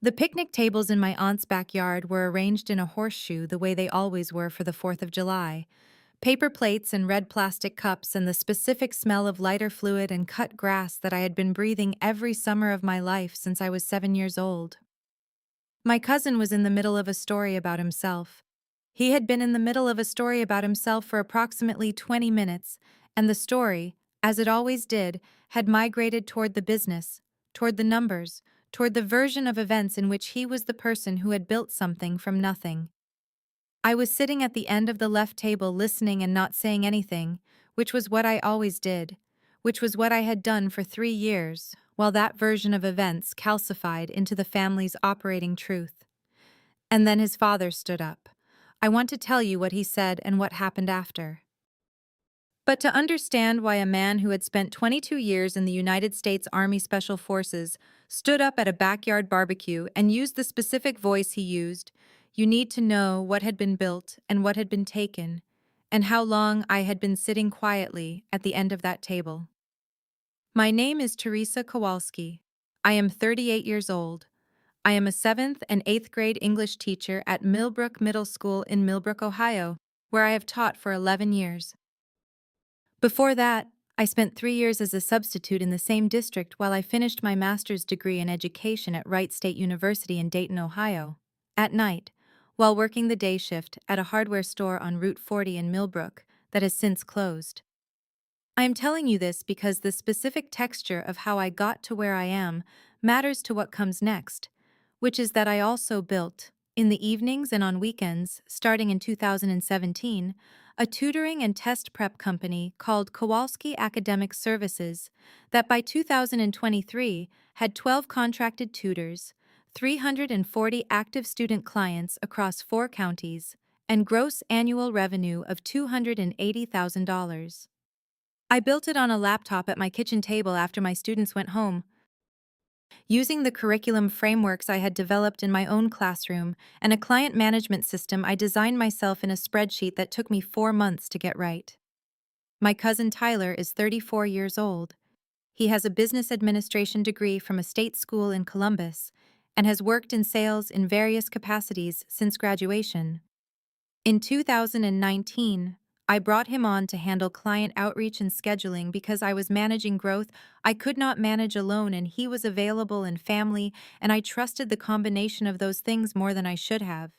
The picnic tables in my aunt's backyard were arranged in a horseshoe the way they always were for the 4th of July. Paper plates and red plastic cups and the specific smell of lighter fluid and cut grass that I had been breathing every summer of my life since I was 7 years old. My cousin was in the middle of a story about himself. He had been in the middle of a story about himself for approximately 20 minutes, and the story, as it always did, had migrated toward the business, toward the numbers, toward the version of events in which he was the person who had built something from nothing. I was sitting at the end of the left table listening and not saying anything, which was what I always did, which was what I had done for 3 years, while that version of events calcified into the family's operating truth. And then his father stood up. I want to tell you what he said and what happened after. But to understand why a man who had spent 22 years in the United States Army Special Forces stood up at a backyard barbecue and used the specific voice he used, you need to know what had been built and what had been taken, and how long I had been sitting quietly at the end of that table. My name is Teresa Kowalski. I am 38 years old. I am a 7th and 8th grade English teacher at Millbrook Middle School in Millbrook, Ohio, where I have taught for 11 years. Before that, I spent 3 years as a substitute in the same district while I finished my master's degree in education at Wright State University in Dayton, Ohio. At night, while working the day shift at a hardware store on Route 40 in Millbrook that has since closed. I am telling you this because the specific texture of how I got to where I am matters to what comes next, which is that I also built, in the evenings and on weekends, starting in 2017, a tutoring and test prep company called Kowalski Academic Services that by 2023 had 12 contracted tutors, 340 active student clients across 4 counties, and gross annual revenue of $280,000. I built it on a laptop at my kitchen table after my students went home, using the curriculum frameworks I had developed in my own classroom and a client management system I designed myself in a spreadsheet that took me 4 months to get right. My cousin Tyler is 34 years old. He has a business administration degree from a state school in Columbus and has worked in sales in various capacities since graduation. In 2019, I brought him on to handle client outreach and scheduling because I was managing growth I could not manage alone, and he was available and family, and I trusted the combination of those things more than I should have.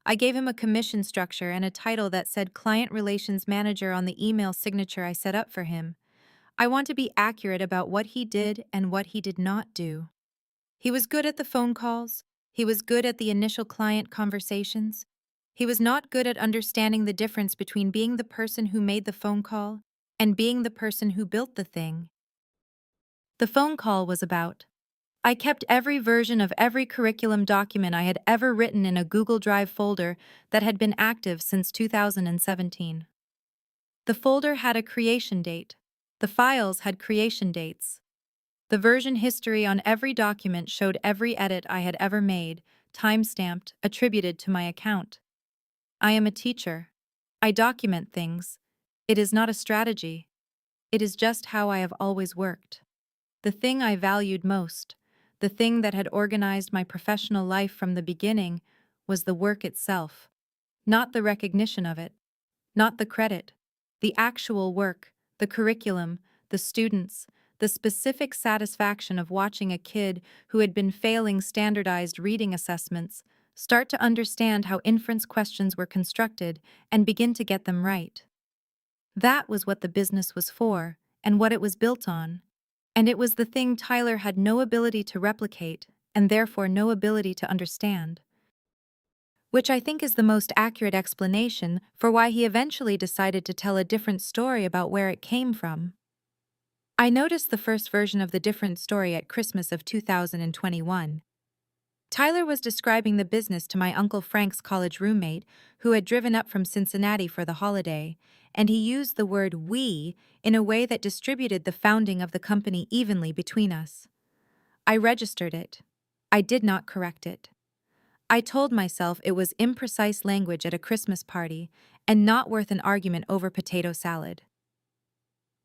I gave him a commission structure and a title that said Client Relations Manager on the email signature I set up for him. I want to be accurate about what he did and what he did not do. He was good at the phone calls. He was good at the initial client conversations. He was not good at understanding the difference between being the person who made the phone call and being the person who built the thing. The phone call was about. I kept every version of every curriculum document I had ever written in a Google Drive folder that had been active since 2017. The folder had a creation date. The files had creation dates. The version history on every document showed every edit I had ever made, time-stamped, attributed to my account. I am a teacher. I document things. It is not a strategy. It is just how I have always worked. The thing I valued most, the thing that had organized my professional life from the beginning, was the work itself. Not the recognition of it. Not the credit. The actual work, the curriculum, the students, the specific satisfaction of watching a kid who had been failing standardized reading assessments start to understand how inference questions were constructed and begin to get them right. That was what the business was for, and what it was built on. And it was the thing Tyler had no ability to replicate, and therefore no ability to understand. Which I think is the most accurate explanation for why he eventually decided to tell a different story about where it came from. I noticed the first version of the different story at Christmas of 2021. Tyler was describing the business to my Uncle Frank's college roommate, who had driven up from Cincinnati for the holiday, and he used the word "we" in a way that distributed the founding of the company evenly between us. I registered it. I did not correct it. I told myself it was imprecise language at a Christmas party and not worth an argument over potato salad.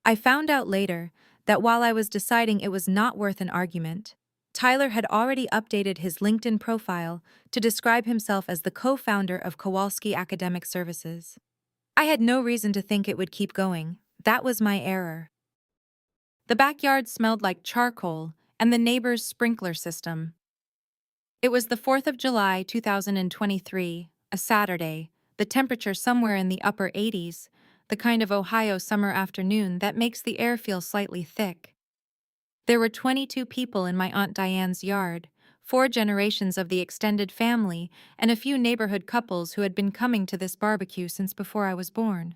I found out later that while I was deciding it was not worth an argument, Tyler had already updated his LinkedIn profile to describe himself as the co-founder of Kowalski Academic Services. I had no reason to think it would keep going. That was my error. The backyard smelled like charcoal and the neighbor's sprinkler system. It was the 4th of July, 2023, a Saturday, the temperature somewhere in the upper 80s, the kind of Ohio summer afternoon that makes the air feel slightly thick. There were 22 people in my Aunt Diane's yard, 4 generations of the extended family, and a few neighborhood couples who had been coming to this barbecue since before I was born.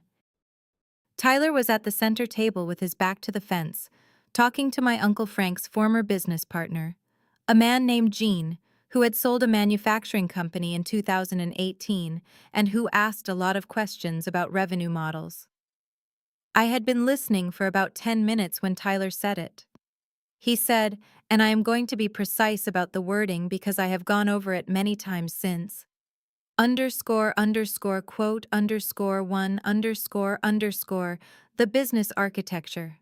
Tyler was at the center table with his back to the fence, talking to my Uncle Frank's former business partner, a man named Gene, who had sold a manufacturing company in 2018 and who asked a lot of questions about revenue models. I had been listening for about 10 minutes when Tyler said it. He said, and I am going to be precise about the wording because I have gone over it many times since. Underscore underscore quote underscore one underscore underscore the business architecture.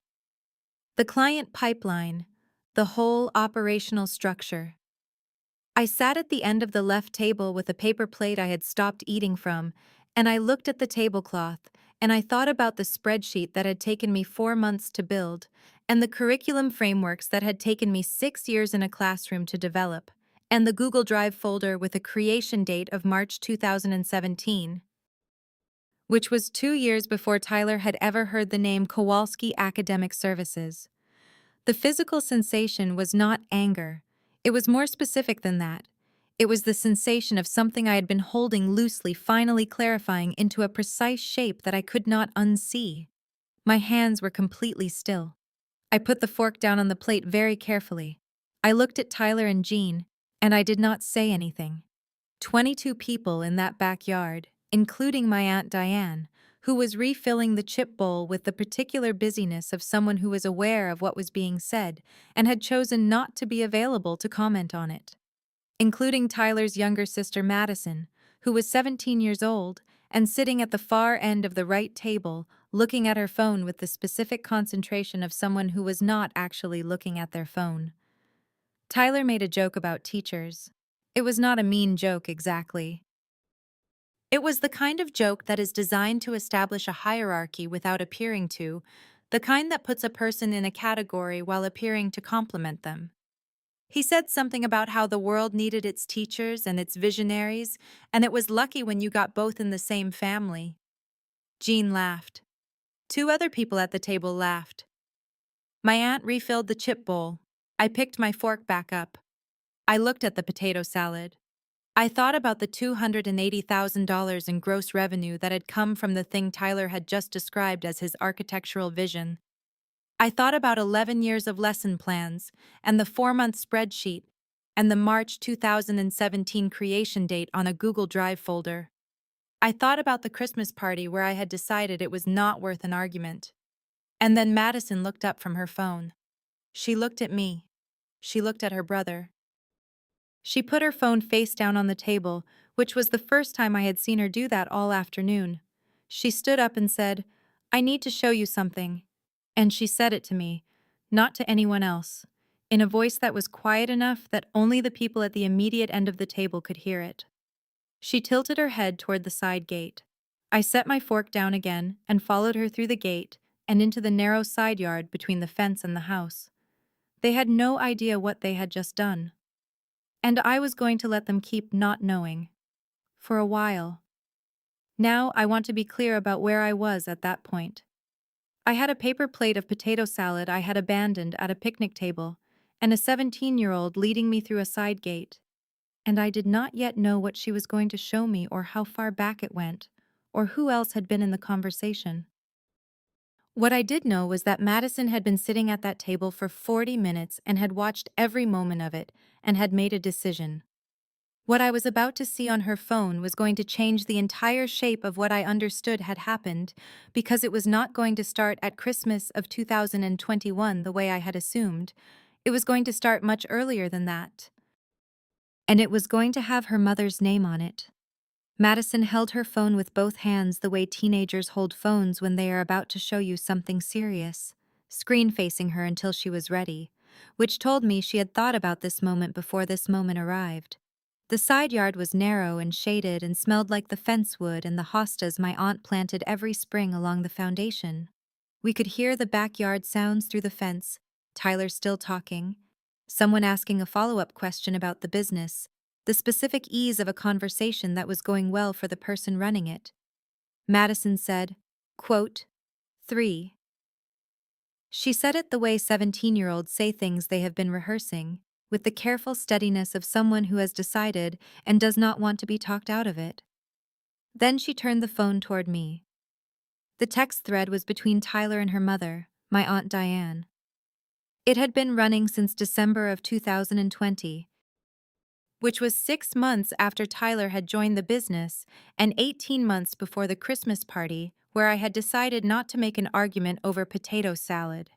The client pipeline. The whole operational structure. I sat at the end of the left table with a paper plate I had stopped eating from, and I looked at the tablecloth, and I thought about the spreadsheet that had taken me 4 months to build, and the curriculum frameworks that had taken me 6 years in a classroom to develop, and the Google Drive folder with a creation date of March 2017, which was 2 years before Tyler had ever heard the name Kowalski Academic Services. The physical sensation was not anger. It was more specific than that. It was the sensation of something I had been holding loosely finally clarifying into a precise shape that I could not unsee. My hands were completely still. I put the fork down on the plate very carefully. I looked at Tyler and Jean, and I did not say anything. 22 people in that backyard, including my Aunt Diane, who was refilling the chip bowl with the particular busyness of someone who was aware of what was being said and had chosen not to be available to comment on it. Including Tyler's younger sister Madison, who was 17 years old and sitting at the far end of the right table, looking at her phone with the specific concentration of someone who was not actually looking at their phone. Tyler made a joke about teachers. It was not a mean joke exactly. It was the kind of joke that is designed to establish a hierarchy without appearing to, the kind that puts a person in a category while appearing to compliment them. He said something about how the world needed its teachers and its visionaries, and it was lucky when you got both in the same family. Jean laughed. 2 other people at the table laughed. My aunt refilled the chip bowl. I picked my fork back up. I looked at the potato salad. I thought about the $280,000 in gross revenue that had come from the thing Tyler had just described as his architectural vision. I thought about 11 years of lesson plans, and the 4-month spreadsheet, and the March 2017 creation date on a Google Drive folder. I thought about the Christmas party where I had decided it was not worth an argument. And then Madison looked up from her phone. She looked at me. She looked at her brother. She put her phone face down on the table, which was the first time I had seen her do that all afternoon. She stood up and said, "I need to show you something." And she said it to me, not to anyone else, in a voice that was quiet enough that only the people at the immediate end of the table could hear it. She tilted her head toward the side gate. I set my fork down again and followed her through the gate and into the narrow side yard between the fence and the house. They had no idea what they had just done. And I was going to let them keep not knowing. For a while. Now I want to be clear about where I was at that point. I had a paper plate of potato salad I had abandoned at a picnic table, and a 17-year-old leading me through a side gate. And I did not yet know what she was going to show me or how far back it went, or who else had been in the conversation. What I did know was that Madison had been sitting at that table for 40 minutes and had watched every moment of it and had made a decision. What I was about to see on her phone was going to change the entire shape of what I understood had happened, because it was not going to start at Christmas of 2021 the way I had assumed. It was going to start much earlier than that. And it was going to have her mother's name on it. Madison held her phone with both hands the way teenagers hold phones when they are about to show you something serious, screen facing her until she was ready. which told me she had thought about this moment before this moment arrived. The side yard was narrow and shaded and smelled like the fence wood and the hostas my aunt planted every spring along the foundation. We could hear the backyard sounds through the fence, Tyler still talking, someone asking a follow-up question about the business, the specific ease of a conversation that was going well for the person running it. Madison said, quote, 3. She said it the way 17-year-olds say things they have been rehearsing, with the careful steadiness of someone who has decided and does not want to be talked out of it. Then she turned the phone toward me. The text thread was between Tyler and her mother, my Aunt Diane. It had been running since December of 2020, which was 6 months after Tyler had joined the business and 18 months before the Christmas party where I had decided not to make an argument over potato salad.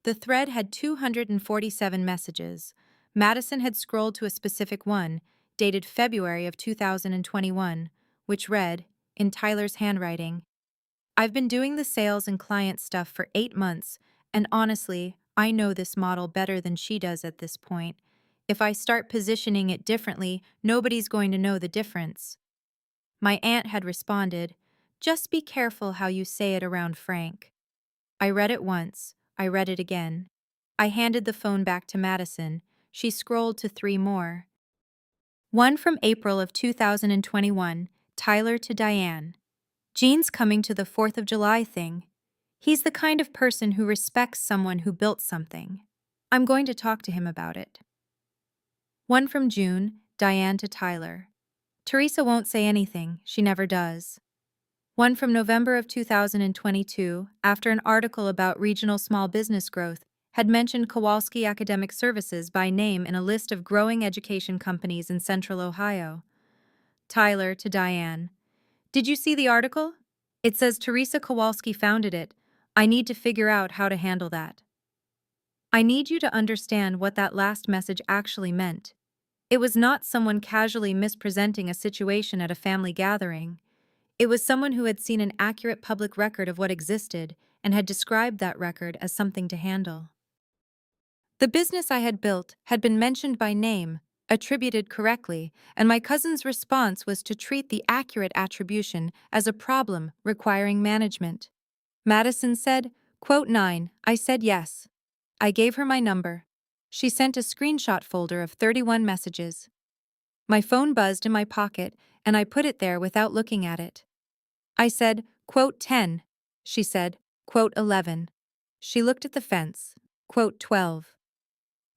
The thread had 247 messages. Madison had scrolled to a specific one, dated February of 2021, which read, in Tyler's handwriting, I've been doing the sales and client stuff for 8 months, and honestly, I know this model better than she does at this point. If I start positioning it differently, nobody's going to know the difference. My aunt had responded, just be careful how you say it around Frank. I read it once, I read it again. I handed the phone back to Madison. She scrolled to 3 more. One from April of 2021, Tyler to Diane. Gene's coming to the 4th of July thing. He's the kind of person who respects someone who built something. I'm going to talk to him about it. One from June, Diane to Tyler. Teresa won't say anything, she never does. One from November of 2022, after an article about regional small business growth had mentioned Kowalski Academic Services by name in a list of growing education companies in Central Ohio. Tyler to Diane. Did you see the article? It says Teresa Kowalski founded it. I need to figure out how to handle that. I need you to understand what that last message actually meant. It was not someone casually mispresenting a situation at a family gathering. It was someone who had seen an accurate public record of what existed and had described that record as something to handle. The business I had built had been mentioned by name, attributed correctly, and my cousin's response was to treat the accurate attribution as a problem requiring management. Madison said, quote 9, I said yes. I gave her my number. She sent a screenshot folder of 31 messages. My phone buzzed in my pocket, and I put it there without looking at it. I said, quote 10. She said, quote 11. She looked at the fence, quote 12.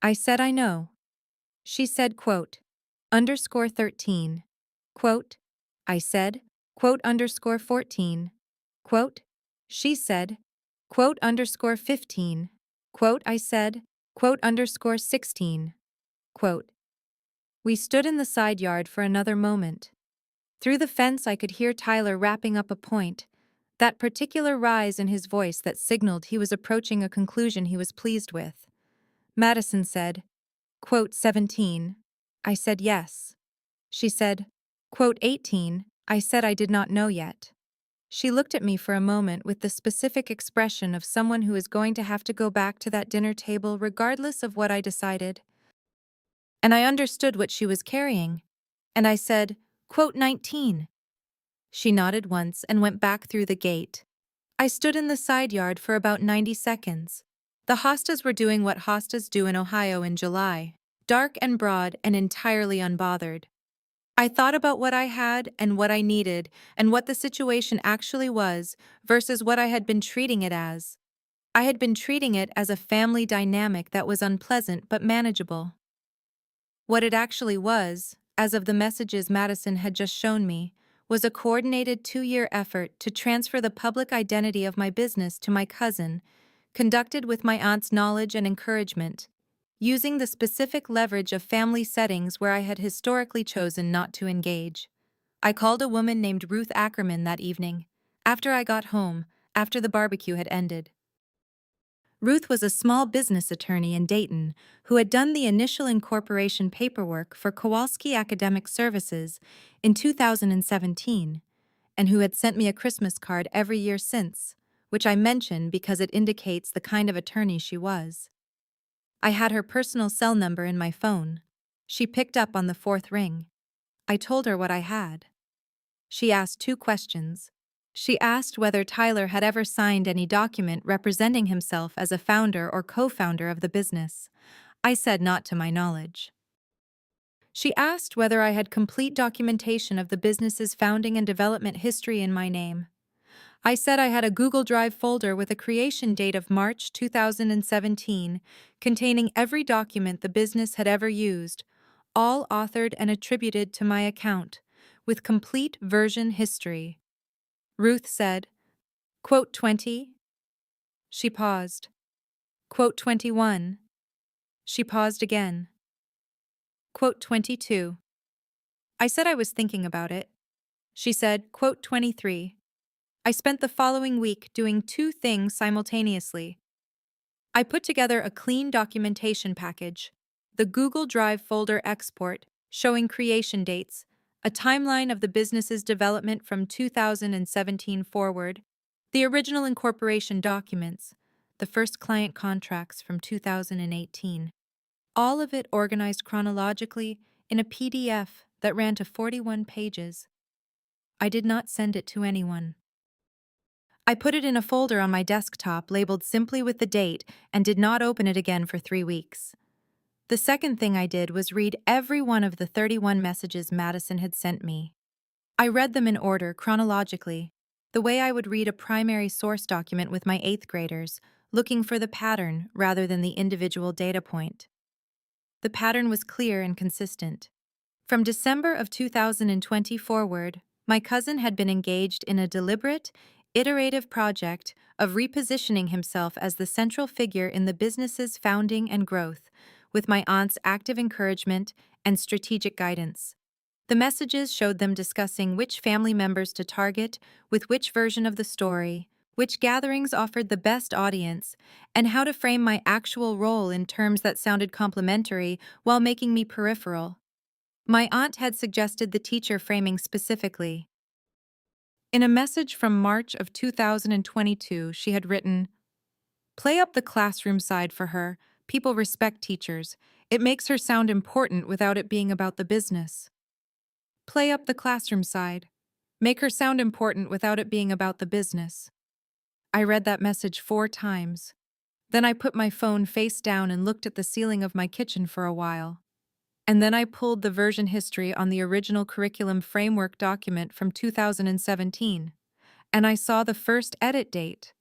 I said I know. She said, quote, underscore 13. Quote, I said, quote underscore 14. Quote, she said, quote underscore 15. Quote, I said, quote underscore 16. Quote, we stood in the side yard for another moment. Through the fence I could hear Tyler wrapping up a point, that particular rise in his voice that signaled he was approaching a conclusion he was pleased with. Madison said, quote 17. I said yes. She said, quote 18. I said I did not know yet. She looked at me for a moment with the specific expression of someone who is going to have to go back to that dinner table regardless of what I decided. And I understood what she was carrying. And I said, quote 19. She nodded once and went back through the gate. I stood in the side yard for about 90 seconds. The hostas were doing what hostas do in Ohio in July, dark and broad and entirely unbothered. I thought about what I had and what I needed and what the situation actually was versus what I had been treating it as. I had been treating it as a family dynamic that was unpleasant but manageable. What it actually was, as of the messages Madison had just shown me, was a coordinated 2-year effort to transfer the public identity of my business to my cousin, conducted with my aunt's knowledge and encouragement, using the specific leverage of family settings where I had historically chosen not to engage. I called a woman named Ruth Ackerman that evening, after I got home, after the barbecue had ended. Ruth was a small business attorney in Dayton who had done the initial incorporation paperwork for Kowalski Academic Services in 2017, and who had sent me a Christmas card every year since, which I mention because it indicates the kind of attorney she was. I had her personal cell number in my phone. She picked up on the fourth ring. I told her what I had. She asked two questions. She asked whether Tyler had ever signed any document representing himself as a founder or co-founder of the business. I said not to my knowledge. She asked whether I had complete documentation of the business's founding and development history in my name. I said I had a Google Drive folder with a creation date of March 2017, containing every document the business had ever used, all authored and attributed to my account, with complete version history. Ruth said, quote 20? She paused. Quote 21. She paused again. Quote 22. I said I was thinking about it. She said, quote 23. I spent the following week doing two things simultaneously. I put together a clean documentation package, the Google Drive folder export, showing creation dates, a timeline of the business's development from 2017 forward, the original incorporation documents, the first client contracts from 2018. All of it organized chronologically in a PDF that ran to 41 pages. I did not send it to anyone. I put it in a folder on my desktop labeled simply with the date and did not open it again for 3 weeks. The second thing I did was read every one of the 31 messages Madison had sent me. I read them in order, chronologically, the way I would read a primary source document with my 8th graders, looking for the pattern rather than the individual data point. The pattern was clear and consistent. From December of 2020 forward, my cousin had been engaged in a deliberate, iterative project of repositioning himself as the central figure in the business's founding and growth, with my aunt's active encouragement and strategic guidance. The messages showed them discussing which family members to target with which version of the story, which gatherings offered the best audience, and how to frame my actual role in terms that sounded complimentary while making me peripheral. My aunt had suggested the teacher framing specifically. In a message from March of 2022, she had written, "Play up the classroom side for her. People respect teachers. It makes her sound important without it being about the business. Play up the classroom side. Make her sound important without it being about the business." I read that message 4 times. Then I put my phone face down and looked at the ceiling of my kitchen for a while. And then I pulled the version history on the original curriculum framework document from 2017, and I saw the first edit date.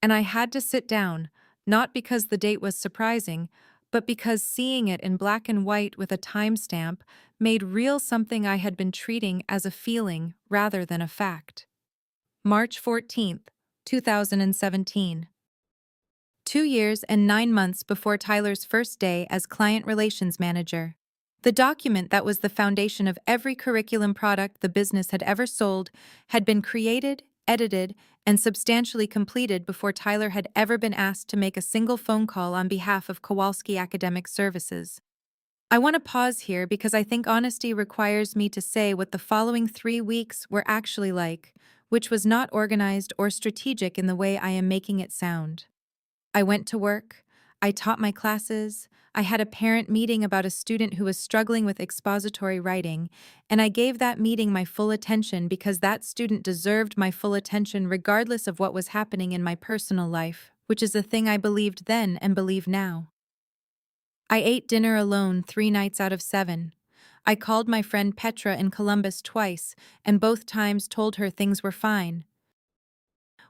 And I had to sit down, not because the date was surprising, but because seeing it in black and white with a timestamp made real something I had been treating as a feeling rather than a fact. March 14th, 2017. 2 years and 9 months before Tyler's first day as client relations manager. The document that was the foundation of every curriculum product the business had ever sold had been created, edited, and substantially completed before Tyler had ever been asked to make a single phone call on behalf of Kowalski Academic Services. I want to pause here because I think honesty requires me to say what the following 3 weeks were actually like, which was not organized or strategic in the way I am making it sound. I went to work, I taught my classes, I had a parent meeting about a student who was struggling with expository writing, and I gave that meeting my full attention because that student deserved my full attention regardless of what was happening in my personal life, which is a thing I believed then and believe now. I ate dinner alone 3 nights out of 7. I called my friend Petra in Columbus twice, and both times told her things were fine.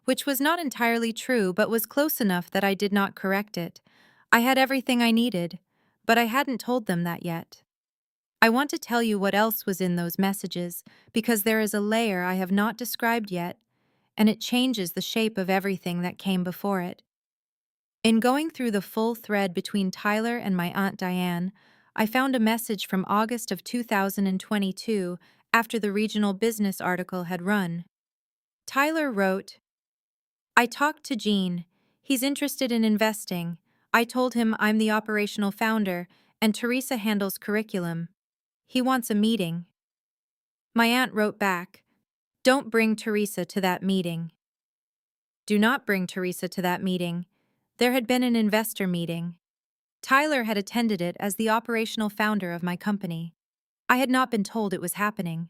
Which was not entirely true but was close enough that I did not correct it. I had everything I needed, but I hadn't told them that yet. I want to tell you what else was in those messages because there is a layer I have not described yet, and it changes the shape of everything that came before it. In going through the full thread between Tyler and my Aunt Diane, I found a message from August of 2022 after the regional business article had run. Tyler wrote, "I talked to Gene. He's interested in investing. I told him I'm the operational founder, and Teresa handles curriculum. He wants a meeting." My aunt wrote back, "Don't bring Teresa to that meeting." Do not bring Teresa to that meeting. There had been an investor meeting. Tyler had attended it as the operational founder of my company. I had not been told it was happening.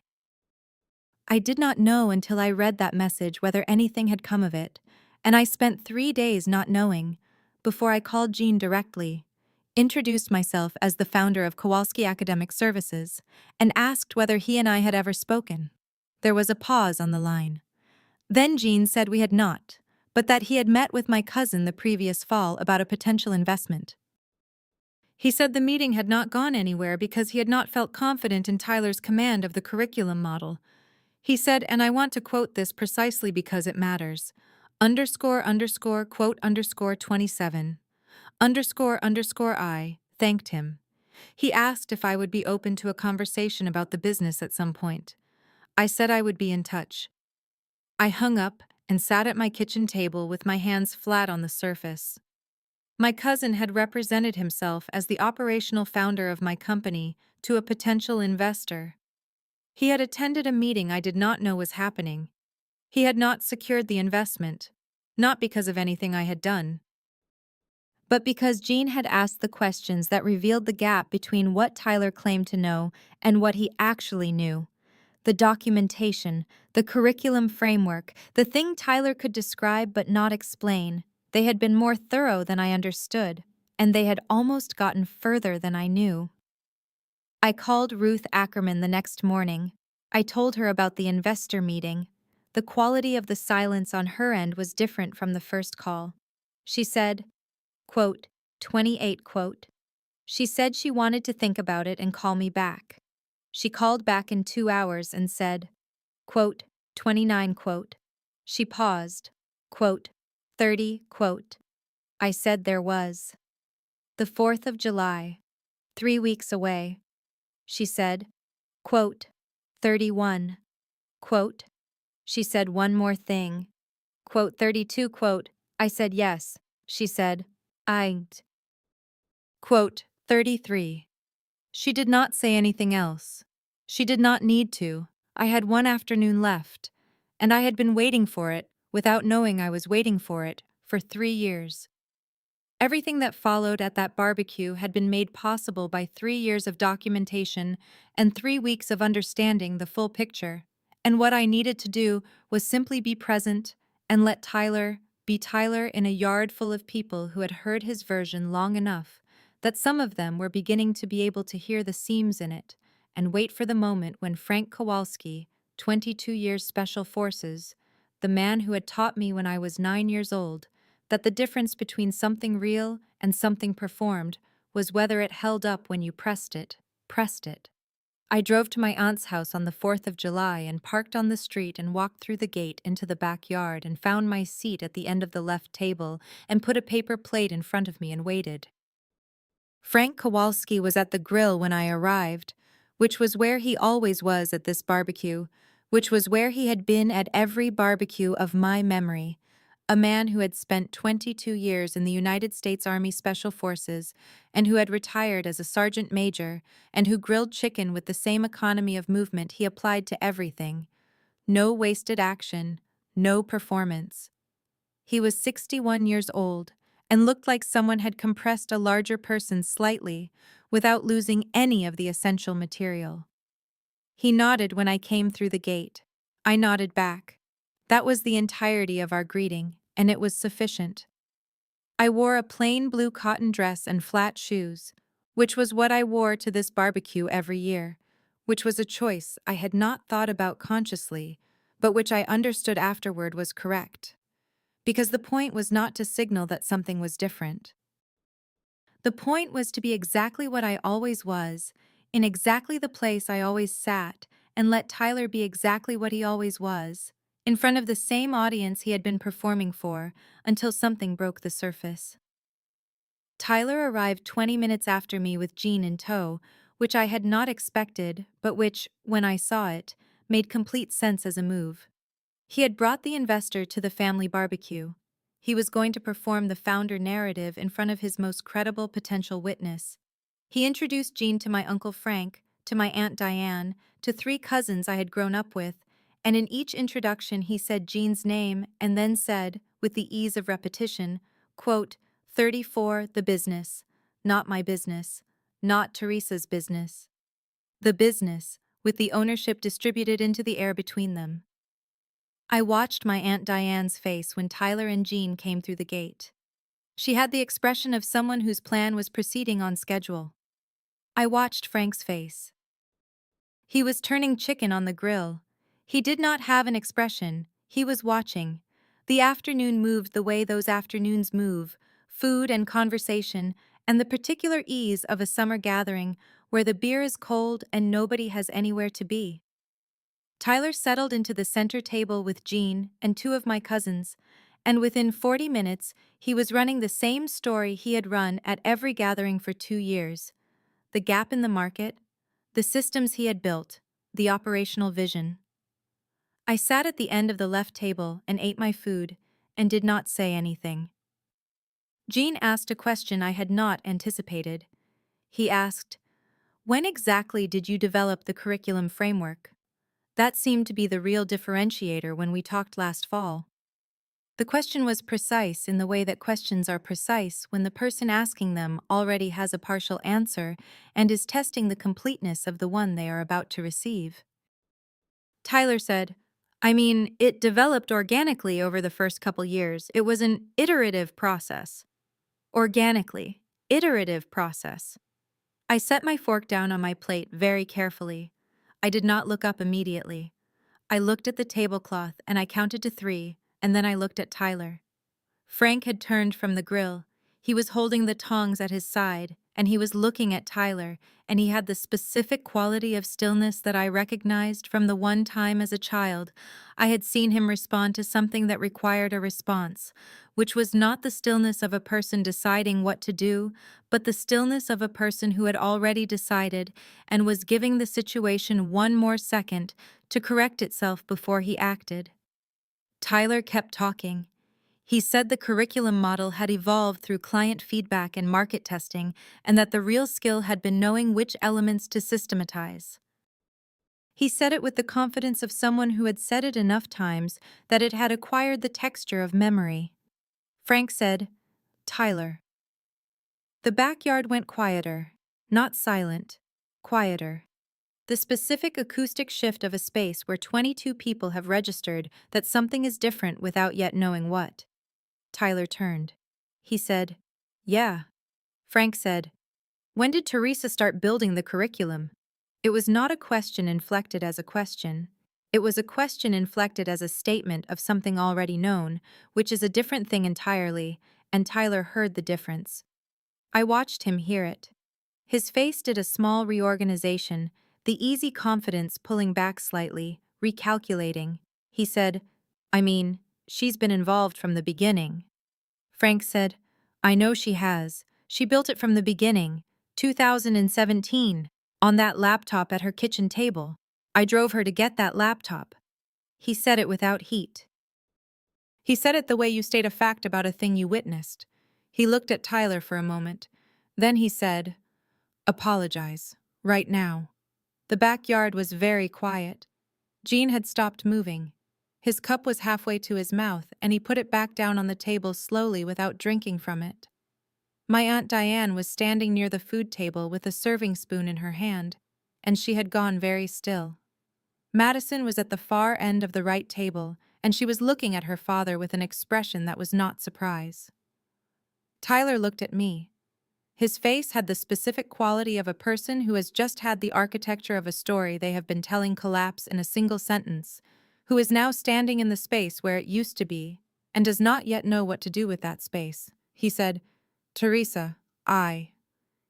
I did not know until I read that message whether anything had come of it, and I spent 3 days not knowing, before I called Gene directly, introduced myself as the founder of Kowalski Academic Services, and asked whether he and I had ever spoken. There was a pause on the line. Then Gene said we had not, but that he had met with my cousin the previous fall about a potential investment. He said the meeting had not gone anywhere because he had not felt confident in Tyler's command of the curriculum model. He said, and I want to quote this precisely because it matters, quote 27, I thanked him. He asked if I would be open to a conversation about the business at some point. I said I would be in touch. I hung up and sat at my kitchen table with my hands flat on the surface. My cousin had represented himself as the operational founder of my company to a potential investor. He had attended a meeting I did not know was happening. He had not secured the investment, not because of anything I had done, but because Gene had asked the questions that revealed the gap between what Tyler claimed to know and what he actually knew. The documentation, the curriculum framework, the thing Tyler could describe but not explain, they had been more thorough than I understood, and they had almost gotten further than I knew. I called Ruth Ackerman the next morning. I told her about the investor meeting. The quality of the silence on her end was different from the first call. She said, quote, 28, quote. She said she wanted to think about it and call me back. She called back in 2 hours and said, quote, 29, quote. She paused, quote, 30, quote. I said there was. The 4th of July, 3 weeks away. She said, quote, 31, quote. She said one more thing, quote, 32, quote. I said yes. She said, quote, 33. She did not say anything else. She did not need to. I had one afternoon left, and I had been waiting for it, without knowing I was waiting for it, for 3 years. Everything that followed at that barbecue had been made possible by 3 years of documentation and 3 weeks of understanding the full picture, and what I needed to do was simply be present and let Tyler be Tyler in a yard full of people who had heard his version long enough that some of them were beginning to be able to hear the seams in it and wait for the moment when Frank Kowalski, 22 years Special Forces, the man who had taught me when I was 9 years old, that the difference between something real and something performed was whether it held up when you pressed it. I drove to my aunt's house on the 4th of July and parked on the street and walked through the gate into the backyard and found my seat at the end of the left table and put a paper plate in front of me and waited. Frank Kowalski was at the grill when I arrived, which was where he always was at this barbecue, which was where he had been at every barbecue of my memory. A man who had spent 22 years in the United States Army Special Forces and who had retired as a sergeant major and who grilled chicken with the same economy of movement he applied to everything. No wasted action, no performance. He was 61 years old and looked like someone had compressed a larger person slightly without losing any of the essential material. He nodded when I came through the gate. I nodded back. That was the entirety of our greeting, and it was sufficient. I wore a plain blue cotton dress and flat shoes, which was what I wore to this barbecue every year, which was a choice I had not thought about consciously, but which I understood afterward was correct. Because the point was not to signal that something was different. The point was to be exactly what I always was, in exactly the place I always sat, and let Tyler be exactly what he always was, in front of the same audience he had been performing for, until something broke the surface. Tyler arrived 20 minutes after me with Gene in tow, which I had not expected, but which, when I saw it, made complete sense as a move. He had brought the investor to the family barbecue. He was going to perform the founder narrative in front of his most credible potential witness. He introduced Gene to my Uncle Frank, to my Aunt Diane, to 3 cousins I had grown up with, and in each introduction he said Gene's name and then said, with the ease of repetition, quote, 34, the business, Not my business. Not Teresa's business. The business, with the ownership distributed into the air between them. I watched my Aunt Diane's face when Tyler and Jean came through the gate. She had the expression of someone whose plan was proceeding on schedule. I watched Frank's face. He was turning chicken on the grill. He did not have an expression, he was watching. The afternoon moved the way those afternoons move, food and conversation, and the particular ease of a summer gathering where the beer is cold and nobody has anywhere to be. Tyler settled into the center table with Jean and two of my cousins, and within 40 minutes he was running the same story he had run at every gathering for 2 years. The gap in the market, the systems he had built, the operational vision. I sat at the end of the left table and ate my food, and did not say anything. Jean asked a question I had not anticipated. He asked, "When exactly did you develop the curriculum framework?" That seemed to be the real differentiator when we talked last fall. The question was precise in the way that questions are precise when the person asking them already has a partial answer and is testing the completeness of the one they are about to receive. Tyler said, it developed organically over the first couple years. It was an iterative process. Organically. Iterative process. I set my fork down on my plate very carefully. I did not look up immediately. I looked at the tablecloth and I counted to 3, and then I looked at Tyler. Frank had turned from the grill. He was holding the tongs at his side, and he was looking at Tyler, and he had the specific quality of stillness that I recognized from the one time as a child I had seen him respond to something that required a response, which was not the stillness of a person deciding what to do, but the stillness of a person who had already decided and was giving the situation one more second to correct itself before he acted. Tyler kept talking. He said the curriculum model had evolved through client feedback and market testing, and that the real skill had been knowing which elements to systematize. He said it with the confidence of someone who had said it enough times that it had acquired the texture of memory. Frank said, "Tyler." The backyard went quieter, not silent, quieter. The specific acoustic shift of a space where 22 people have registered that something is different without yet knowing what. Tyler turned. He said, "Yeah." Frank said, "When did Teresa start building the curriculum?" It was not a question inflected as a question. It was a question inflected as a statement of something already known, which is a different thing entirely, and Tyler heard the difference. I watched him hear it. His face did a small reorganization, the easy confidence pulling back slightly, recalculating. He said, "She's been involved from the beginning." Frank said, "I know she has. She built it from the beginning, 2017, on that laptop at her kitchen table. I drove her to get that laptop." He said it without heat. He said it the way you state a fact about a thing you witnessed. He looked at Tyler for a moment. Then he said, "Apologize. Right now." The backyard was very quiet. Jean had stopped moving. His cup was halfway to his mouth, and he put it back down on the table slowly without drinking from it. My Aunt Diane was standing near the food table with a serving spoon in her hand, and she had gone very still. Madison was at the far end of the right table, and she was looking at her father with an expression that was not surprise. Tyler looked at me. His face had the specific quality of a person who has just had the architecture of a story they have been telling collapse in a single sentence, who is now standing in the space where it used to be, and does not yet know what to do with that space. He said, "Teresa, I."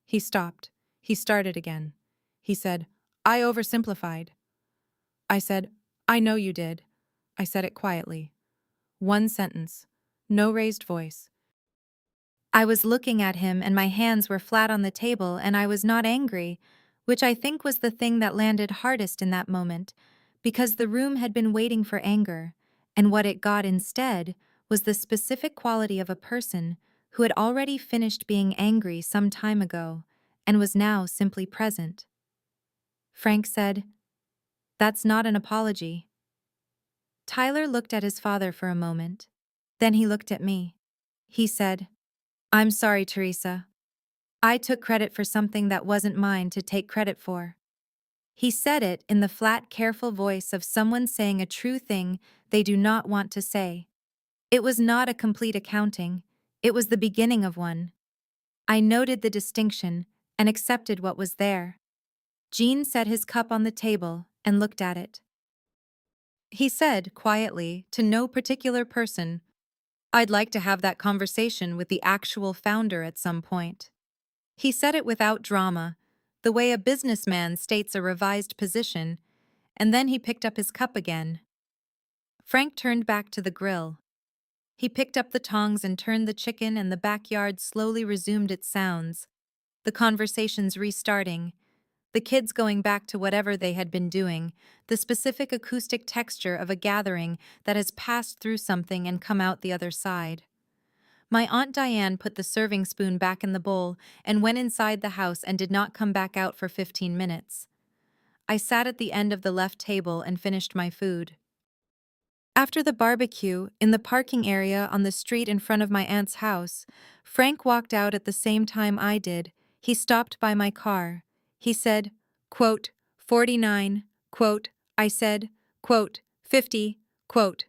He stopped. He started again. He said, "I oversimplified." I said, "I know you did." I said it quietly. One sentence. No raised voice. I was looking at him and my hands were flat on the table and I was not angry, which I think was the thing that landed hardest in that moment, because the room had been waiting for anger, and what it got instead was the specific quality of a person who had already finished being angry some time ago and was now simply present. Frank said, "That's not an apology." Tyler looked at his father for a moment. Then he looked at me. He said, "I'm sorry, Teresa." I took credit for something that wasn't mine to take credit for. He said it in the flat, careful voice of someone saying a true thing they do not want to say. It was not a complete accounting, it was the beginning of one. I noted the distinction and accepted what was there. Jean set his cup on the table and looked at it. He said, quietly, to no particular person, "I'd like to have that conversation with the actual founder at some point." He said it without drama, the way a businessman states a revised position, and then he picked up his cup again. Frank turned back to the grill. He picked up the tongs and turned the chicken, and the backyard slowly resumed its sounds, the conversations restarting, the kids going back to whatever they had been doing, the specific acoustic texture of a gathering that has passed through something and come out the other side. My Aunt Diane put the serving spoon back in the bowl and went inside the house and did not come back out for 15 minutes. I sat at the end of the left table and finished my food. After the barbecue, in the parking area on the street in front of my aunt's house, Frank walked out at the same time I did. He stopped by my car. He said, quote, 49, quote, I said, quote, 50, quote.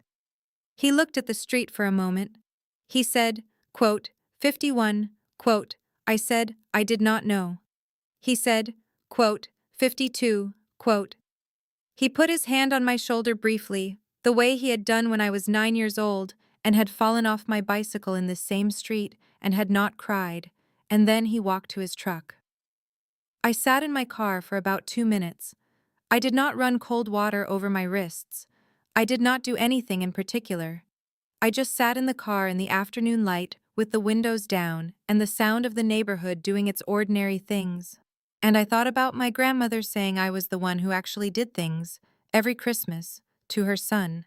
He looked at the street for a moment. He said, quote, 51, quote, I said, I did not know. He said, quote, 52, quote. He put his hand on my shoulder briefly, the way he had done when I was 9 years old and had fallen off my bicycle in this same street and had not cried, and then he walked to his truck. I sat in my car for about 2 minutes. I did not run cold water over my wrists. I did not do anything in particular. I just sat in the car in the afternoon light with the windows down and the sound of the neighborhood doing its ordinary things. And I thought about my grandmother saying I was the one who actually did things, every Christmas, to her son.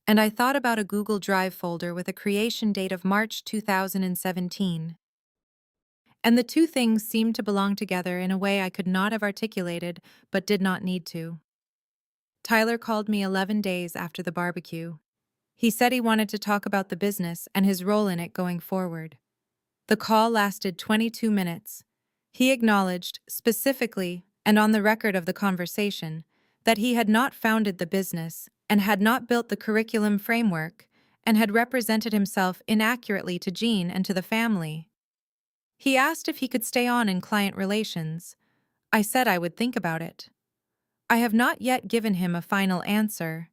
And I thought about a Google Drive folder with a creation date of March 2017. And the two things seemed to belong together in a way I could not have articulated, but did not need to. Tyler called me 11 days after the barbecue. He said he wanted to talk about the business and his role in it going forward. The call lasted 22 minutes. He acknowledged, specifically, and on the record of the conversation, that he had not founded the business and had not built the curriculum framework and had represented himself inaccurately to Jean and to the family. He asked if he could stay on in client relations. I said I would think about it. I have not yet given him a final answer.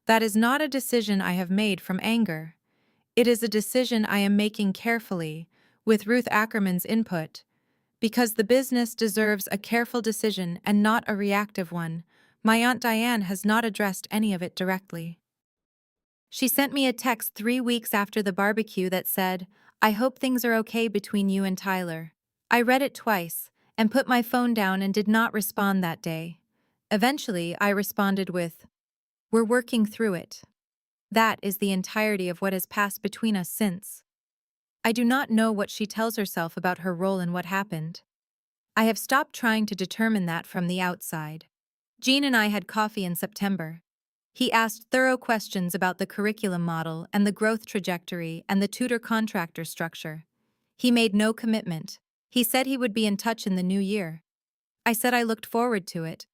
That is not a decision I have made from anger. It is a decision I am making carefully, with Ruth Ackerman's input, because the business deserves a careful decision and not a reactive one. My Aunt Diane has not addressed any of it directly. She sent me a text 3 weeks after the barbecue that said, "I hope things are okay between you and Tyler." I read it twice and put my phone down and did not respond that day. Eventually, I responded with, "We're working through it." That is the entirety of what has passed between us since. I do not know what she tells herself about her role in what happened. I have stopped trying to determine that from the outside. Jean and I had coffee in September. He asked thorough questions about the curriculum model and the growth trajectory and the tutor-contractor structure. He made no commitment. He said he would be in touch in the new year. I said I looked forward to it.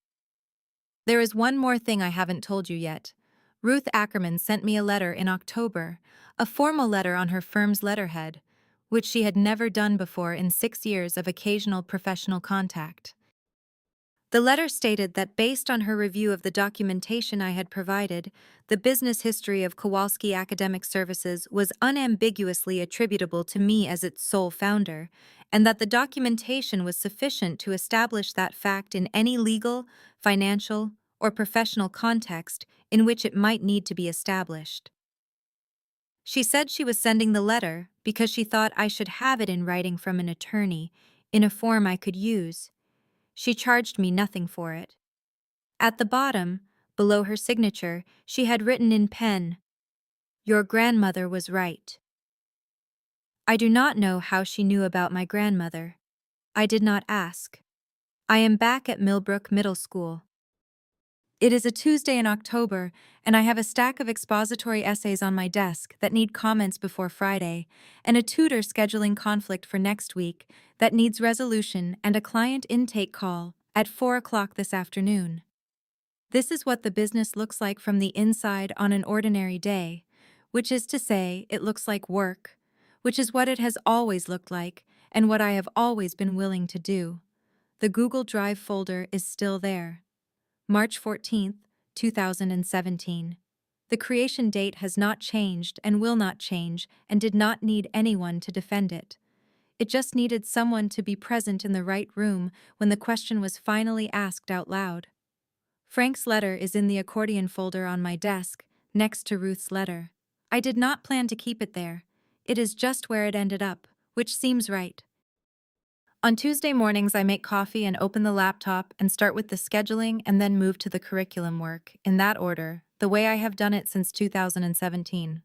There is one more thing I haven't told you yet. Ruth Ackerman sent me a letter in October, a formal letter on her firm's letterhead, which she had never done before in 6 years of occasional professional contact. The letter stated that based on her review of the documentation I had provided, the business history of Kowalski Academic Services was unambiguously attributable to me as its sole founder, and that the documentation was sufficient to establish that fact in any legal, financial, or professional context in which it might need to be established. She said she was sending the letter because she thought I should have it in writing from an attorney, in a form I could use. She charged me nothing for it. At the bottom, below her signature, she had written in pen, "Your grandmother was right." I do not know how she knew about my grandmother. I did not ask. I am back at Millbrook Middle School. It is a Tuesday in October, and I have a stack of expository essays on my desk that need comments before Friday, and a tutor scheduling conflict for next week that needs resolution and a client intake call at 4 o'clock this afternoon. This is what the business looks like from the inside on an ordinary day, which is to say, it looks like work, which is what it has always looked like and what I have always been willing to do. The Google Drive folder is still there. March 14th, 2017. The creation date has not changed and will not change and did not need anyone to defend it. It just needed someone to be present in the right room when the question was finally asked out loud. Frank's letter is in the accordion folder on my desk, next to Ruth's letter. I did not plan to keep it there. It is just where it ended up, which seems right. On Tuesday mornings, I make coffee and open the laptop and start with the scheduling and then move to the curriculum work, in that order, the way I have done it since 2017.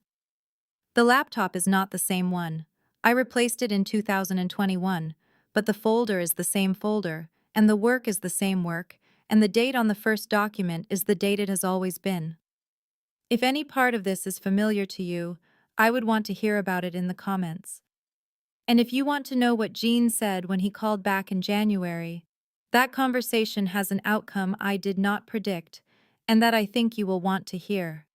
The laptop is not the same one. I replaced it in 2021, but the folder is the same folder, and the work is the same work, and the date on the first document is the date it has always been. If any part of this is familiar to you, I would want to hear about it in the comments. And if you want to know what Gene said when he called back in January, that conversation has an outcome I did not predict, and that I think you will want to hear.